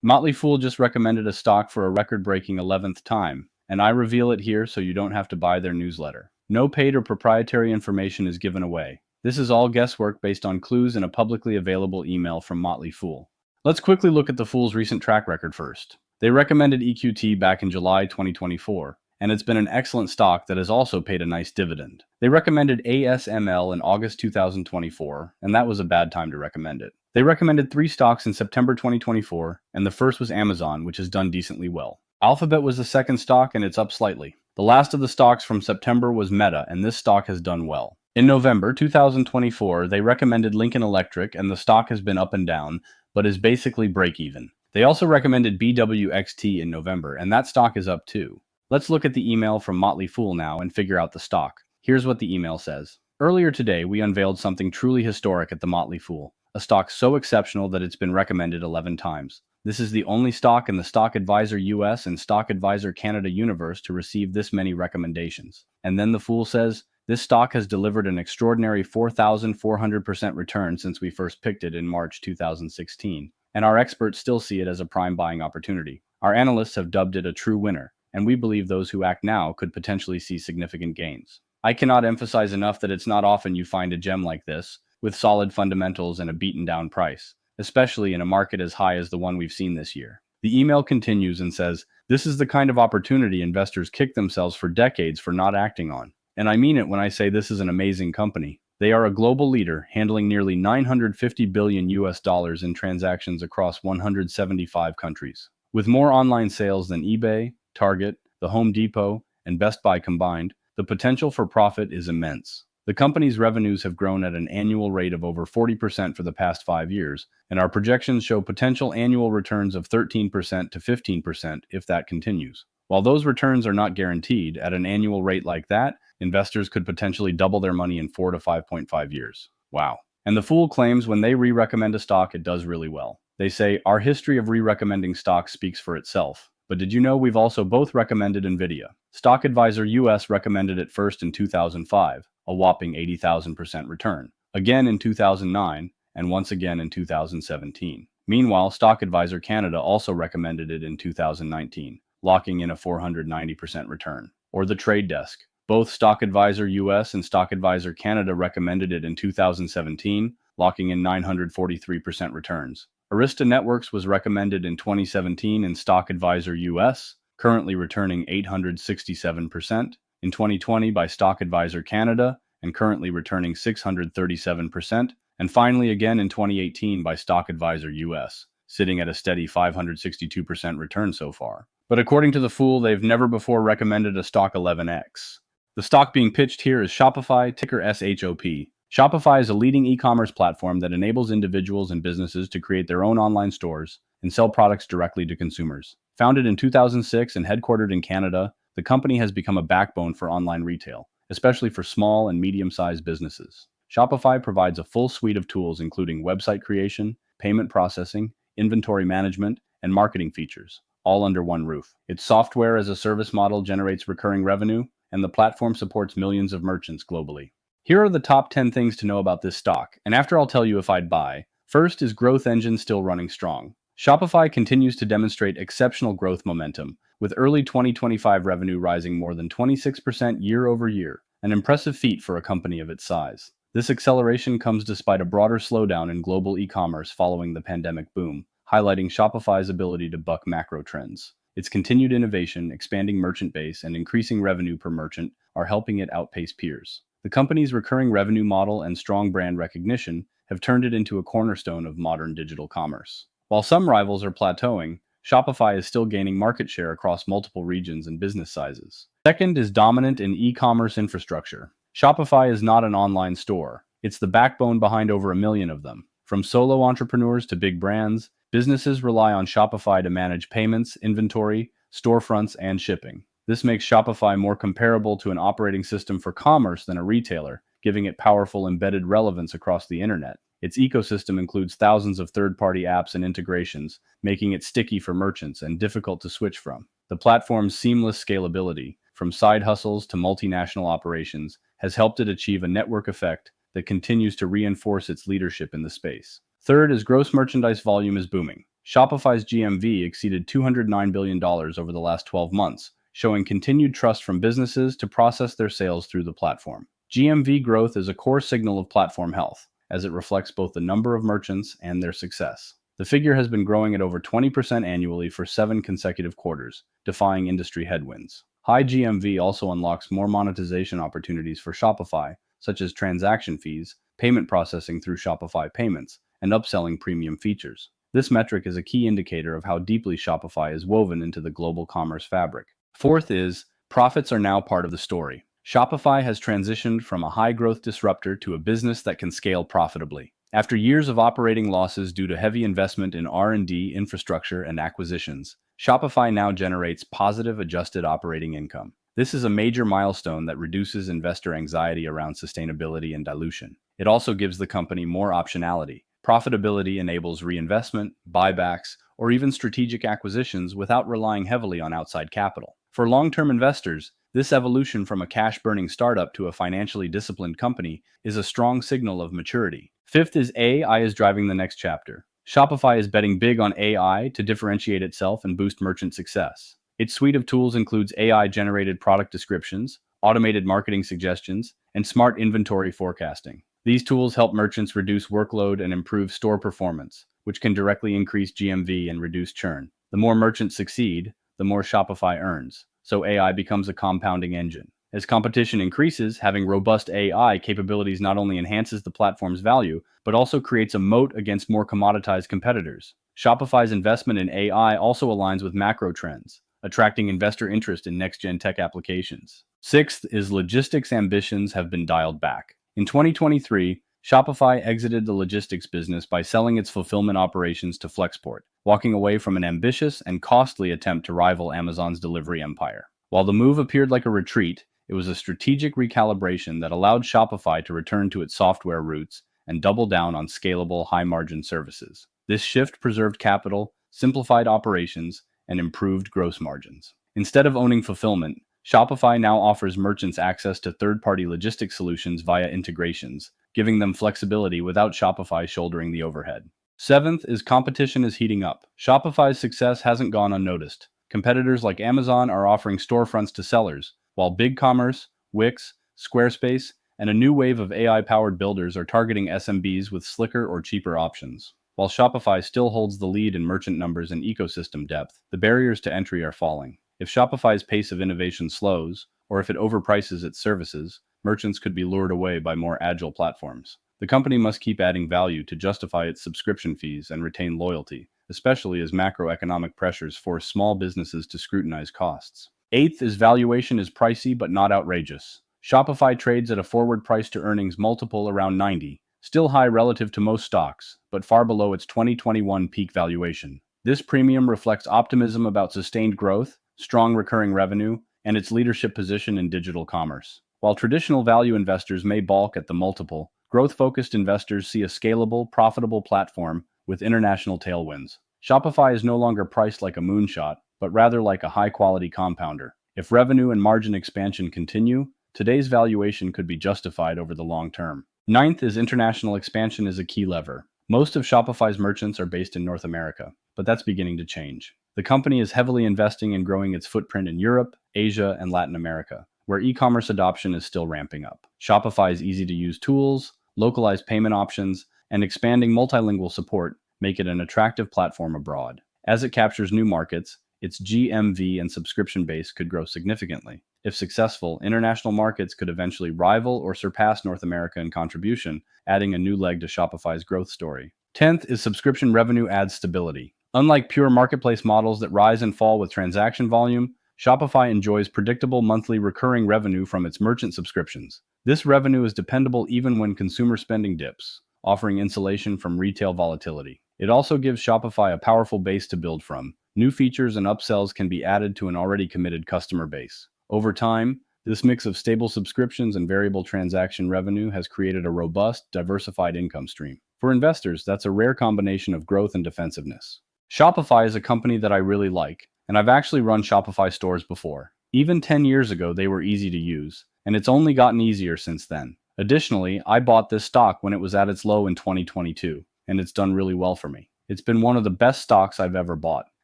Motley Fool just recommended a stock for a record-breaking 11th time, and I reveal it here so you don't have to buy their newsletter. No paid or proprietary information is given away. This is all guesswork based on clues in a publicly available email from Motley Fool. Let's quickly look at the Fool's recent track record first. They recommended EQT back in July 2024, and it's been an excellent stock that has also paid a nice dividend. They recommended ASML in August 2024, and that was a bad time to recommend it. They recommended 3 stocks in September 2024, and the first was Amazon, which has done decently well. Alphabet was the second stock, and it's up slightly. The last of the stocks from September was Meta, and this stock has done well. In November 2024, they recommended Lincoln Electric, and the stock has been up and down, but is basically break-even. They also recommended BWXT in November, and that stock is up too. Let's look at the email from Motley Fool now and figure out the stock. Here's what the email says. Earlier today, we unveiled something truly historic at the Motley Fool, a stock so exceptional that it's been recommended 11 times. This is the only stock in the Stock Advisor US and Stock Advisor Canada universe to receive this many recommendations. And then the Fool says, this stock has delivered an extraordinary 4,400% return since we first picked it in March 2016, and our experts still see it as a prime buying opportunity. Our analysts have dubbed it a true winner, and we believe those who act now could potentially see significant gains. I cannot emphasize enough that it's not often you find a gem like this, with solid fundamentals and a beaten-down price, especially in a market as high as the one we've seen this year. The email continues and says, this is the kind of opportunity investors kick themselves for decades for not acting on. And I mean it when I say this is an amazing company. They are a global leader, handling nearly $950 billion in transactions across 175 countries. With more online sales than eBay, Target, the Home Depot, and Best Buy combined, the potential for profit is immense. The company's revenues have grown at an annual rate of over 40% for the past 5 years, and our projections show potential annual returns of 13% to 15% if that continues. While those returns are not guaranteed, at an annual rate like that, investors could potentially double their money in 4 to 5.5 years. Wow. And the Fool claims when they re-recommend a stock, it does really well. They say, our history of re-recommending stocks speaks for itself. But did you know we've also both recommended NVIDIA? Stock Advisor US recommended it first in 2005, a whopping 80,000% return, again in 2009, and once again in 2017. Meanwhile, Stock Advisor Canada also recommended it in 2019, locking in a 490% return. Or the Trade Desk. Both Stock Advisor US and Stock Advisor Canada recommended it in 2017, locking in 943% returns. Arista Networks was recommended in 2017 in Stock Advisor US, currently returning 867%, in 2020 by Stock Advisor Canada, and currently returning 637%, and finally again in 2018 by Stock Advisor US, sitting at a steady 562% return so far. But according to the Fool, they've never before recommended a stock 11x. The stock being pitched here is Shopify, ticker SHOP. Shopify is a leading e-commerce platform that enables individuals and businesses to create their own online stores and sell products directly to consumers. Founded in 2006 and headquartered in Canada, the company has become a backbone for online retail, especially for small and medium-sized businesses. Shopify provides a full suite of tools including website creation, payment processing, inventory management, and marketing features, all under one roof. Its software as a service model generates recurring revenue, and the platform supports millions of merchants globally. Here are the top 10 things to know about this stock, and after I'll tell you if I'd buy. First, is growth engine still running strong? Shopify continues to demonstrate exceptional growth momentum, with early 2025 revenue rising more than 26% year over year, an impressive feat for a company of its size. This acceleration comes despite a broader slowdown in global e-commerce following the pandemic boom, highlighting Shopify's ability to buck macro trends. Its continued innovation, expanding merchant base, and increasing revenue per merchant are helping it outpace peers. The company's recurring revenue model and strong brand recognition have turned it into a cornerstone of modern digital commerce. While some rivals are plateauing, Shopify is still gaining market share across multiple regions and business sizes. Second is dominant in e-commerce infrastructure. Shopify is not an online store. It's the backbone behind over 1 million of them. From solo entrepreneurs to big brands, businesses rely on Shopify to manage payments, inventory, storefronts, and shipping. This makes Shopify more comparable to an operating system for commerce than a retailer, giving it powerful embedded relevance across the internet. Its ecosystem includes thousands of third-party apps and integrations, making it sticky for merchants and difficult to switch from. The platform's seamless scalability, from side hustles to multinational operations, has helped it achieve a network effect that continues to reinforce its leadership in the space. Third is gross merchandise volume is booming. Shopify's GMV exceeded $209 billion over the last 12 months, showing continued trust from businesses to process their sales through the platform. GMV growth is a core signal of platform health, as it reflects both the number of merchants and their success. The figure has been growing at over 20% annually for 7 consecutive quarters, defying industry headwinds. High GMV also unlocks more monetization opportunities for Shopify, such as transaction fees, payment processing through Shopify Payments, and upselling premium features. This metric is a key indicator of how deeply Shopify is woven into the global commerce fabric. Fourth is, profits are now part of the story. Shopify has transitioned from a high-growth disruptor to a business that can scale profitably. After years of operating losses due to heavy investment in R&D, infrastructure, and acquisitions, Shopify now generates positive adjusted operating income. This is a major milestone that reduces investor anxiety around sustainability and dilution. It also gives the company more optionality. Profitability enables reinvestment, buybacks, or even strategic acquisitions without relying heavily on outside capital. For long-term investors, this evolution from a cash-burning startup to a financially disciplined company is a strong signal of maturity. Fifth is AI is driving the next chapter. Shopify is betting big on AI to differentiate itself and boost merchant success. Its suite of tools includes AI-generated product descriptions, automated marketing suggestions, and smart inventory forecasting. These tools help merchants reduce workload and improve store performance, which can directly increase GMV and reduce churn. The more merchants succeed, the more Shopify earns, so AI becomes a compounding engine. As competition increases, having robust AI capabilities not only enhances the platform's value, but also creates a moat against more commoditized competitors. Shopify's investment in AI also aligns with macro trends, attracting investor interest in next-gen tech applications. Sixth is logistics ambitions have been dialed back. In 2023, Shopify exited the logistics business by selling its fulfillment operations to Flexport, walking away from an ambitious and costly attempt to rival Amazon's delivery empire. While the move appeared like a retreat, it was a strategic recalibration that allowed Shopify to return to its software roots and double down on scalable, high-margin services. This shift preserved capital, simplified operations, and improved gross margins. Instead of owning fulfillment, Shopify now offers merchants access to third-party logistics solutions via integrations, giving them flexibility without Shopify shouldering the overhead. Seventh is competition is heating up. Shopify's success hasn't gone unnoticed. Competitors like Amazon are offering storefronts to sellers, while BigCommerce, Wix, Squarespace, and a new wave of AI-powered builders are targeting SMBs with slicker or cheaper options. While Shopify still holds the lead in merchant numbers and ecosystem depth, the barriers to entry are falling. If Shopify's pace of innovation slows, or if it overprices its services, merchants could be lured away by more agile platforms. The company must keep adding value to justify its subscription fees and retain loyalty, especially as macroeconomic pressures force small businesses to scrutinize costs. Eighth is valuation is pricey but not outrageous. Shopify trades at a forward price-to-earnings multiple around 90, still high relative to most stocks, but far below its 2021 peak valuation. This premium reflects optimism about sustained growth, strong recurring revenue, and its leadership position in digital commerce. While traditional value investors may balk at the multiple, growth-focused investors see a scalable, profitable platform with international tailwinds. Shopify is no longer priced like a moonshot, but rather like a high-quality compounder. If revenue and margin expansion continue, today's valuation could be justified over the long term. Ninth is international expansion is a key lever. Most of Shopify's merchants are based in North America, but that's beginning to change. The company is heavily investing in growing its footprint in Europe, Asia, and Latin America, where e-commerce adoption is still ramping up. Shopify's easy-to-use tools, localized payment options, and expanding multilingual support make it an attractive platform abroad. As it captures new markets, its GMV and subscription base could grow significantly. If successful, international markets could eventually rival or surpass North America in contribution, adding a new leg to Shopify's growth story. 10th is subscription revenue adds stability. Unlike pure marketplace models that rise and fall with transaction volume, Shopify enjoys predictable monthly recurring revenue from its merchant subscriptions. This revenue is dependable even when consumer spending dips, offering insulation from retail volatility. It also gives Shopify a powerful base to build from. New features and upsells can be added to an already committed customer base. Over time, this mix of stable subscriptions and variable transaction revenue has created a robust, diversified income stream. For investors, that's a rare combination of growth and defensiveness. Shopify is a company that I really like, and I've actually run Shopify stores before. Even 10 years ago, they were easy to use, and it's only gotten easier since then. Additionally, I bought this stock when it was at its low in 2022, and it's done really well for me. It's been one of the best stocks I've ever bought.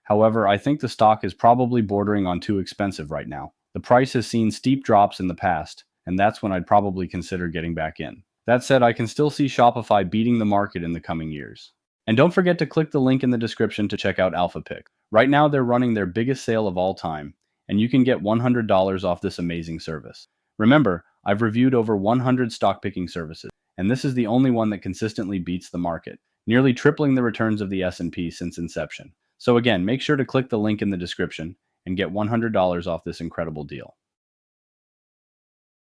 However, I think the stock is probably bordering on too expensive right now. The price has seen steep drops in the past, and that's when I'd probably consider getting back in. That said, I can still see Shopify beating the market in the coming years. And don't forget to click the link in the description to check out AlphaPick. Right now, they're running their biggest sale of all time, and you can get $100 off this amazing service. Remember, I've reviewed over 100 stock picking services, and this is the only one that consistently beats the market, nearly tripling the returns of the S&P since inception. So again, make sure to click the link in the description and get $100 off this incredible deal.